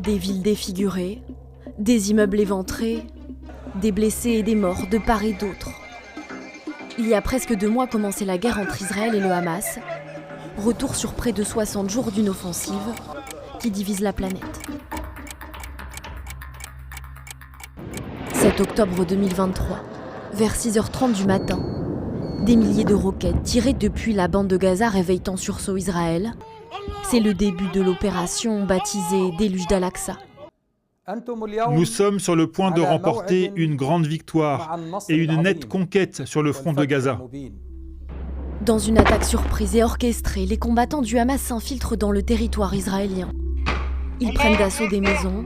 Des villes défigurées, des immeubles éventrés, des blessés et des morts de part et d'autre. Il y a presque 2 mois commençait la guerre entre Israël et le Hamas. Retour sur près de 60 jours d'une offensive qui divise la planète. 7 octobre 2023, vers 6h30 du matin, des milliers de roquettes tirées depuis la bande de Gaza réveillent en sursaut Israël. C'est le début de l'opération baptisée Déluge d'Al-Aqsa. Nous sommes sur le point de remporter une grande victoire et une nette conquête sur le front de Gaza. Dans une attaque surprise et orchestrée, les combattants du Hamas s'infiltrent dans le territoire israélien. Ils prennent d'assaut des maisons,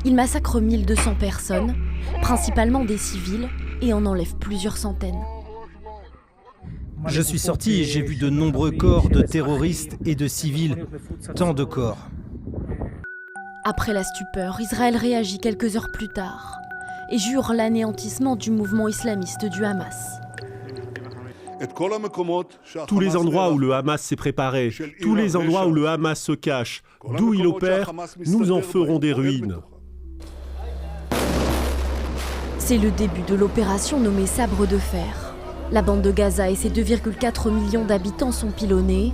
ils massacrent 1200 personnes, principalement des civils, et en enlèvent plusieurs centaines. Je suis sorti et j'ai vu de nombreux corps de terroristes et de civils. Tant de corps. Après la stupeur, Israël réagit quelques heures plus tard et jure l'anéantissement du mouvement islamiste du Hamas. Tous les endroits où le Hamas s'est préparé, tous les endroits où le Hamas se cache, d'où il opère, nous en ferons des ruines. C'est le début de l'opération nommée Sabre de fer. La bande de Gaza et ses 2,4 millions d'habitants sont pilonnés.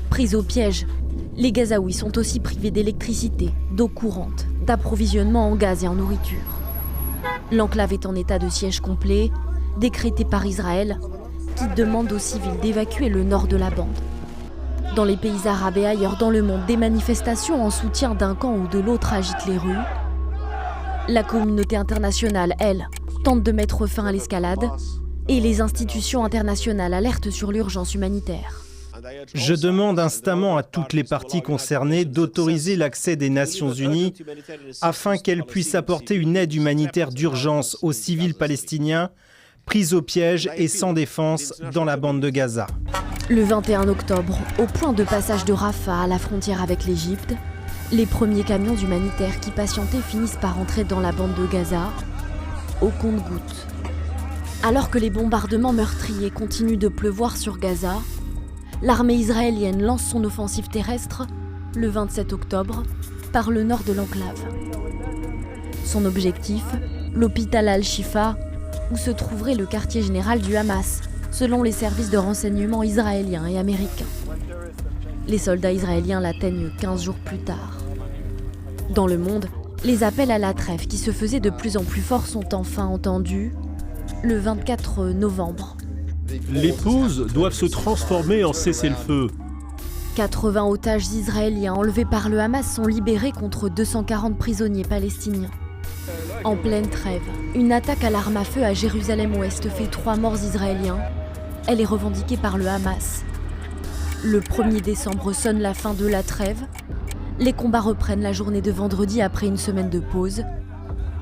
Pris au piège, les Gazaouis sont aussi privés d'électricité, d'eau courante, d'approvisionnement en gaz et en nourriture. L'enclave est en état de siège complet, décrété par Israël, qui demande aux civils d'évacuer le nord de la bande. Dans les pays arabes et ailleurs dans le monde, des manifestations en soutien d'un camp ou de l'autre agitent les rues. La communauté internationale, elle, tente de mettre fin à l'escalade et les institutions internationales alertent sur l'urgence humanitaire. Je demande instamment à toutes les parties concernées d'autoriser l'accès des Nations Unies afin qu'elles puissent apporter une aide humanitaire d'urgence aux civils palestiniens pris au piège et sans défense dans la bande de Gaza. Le 21 octobre, au point de passage de Rafah à la frontière avec l'Égypte, les premiers camions humanitaires qui patientaient finissent par entrer dans la bande de Gaza, au compte-gouttes. Alors que les bombardements meurtriers continuent de pleuvoir sur Gaza, l'armée israélienne lance son offensive terrestre, le 27 octobre, par le nord de l'enclave. Son objectif, l'hôpital Al-Shifa, où se trouverait le quartier général du Hamas, selon les services de renseignement israéliens et américains. Les soldats israéliens l'atteignent 15 jours plus tard. Dans le monde, les appels à la trêve qui se faisaient de plus en plus forts sont enfin entendus le 24 novembre. Les pauses doivent se transformer en cessez-le-feu. 80 otages israéliens enlevés par le Hamas sont libérés contre 240 prisonniers palestiniens. En pleine trêve, une attaque à l'arme à feu à Jérusalem-Ouest fait 3 morts israéliens. Elle est revendiquée par le Hamas. Le 1er décembre sonne la fin de la trêve. Les combats reprennent la journée de vendredi après une semaine de pause.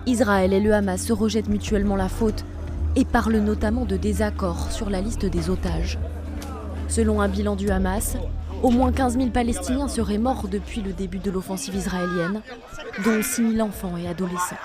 Israël et le Hamas se rejettent mutuellement la faute et parlent notamment de désaccords sur la liste des otages. Selon un bilan du Hamas, au moins 15 000 Palestiniens seraient morts depuis le début de l'offensive israélienne, dont 6 000 enfants et adolescents.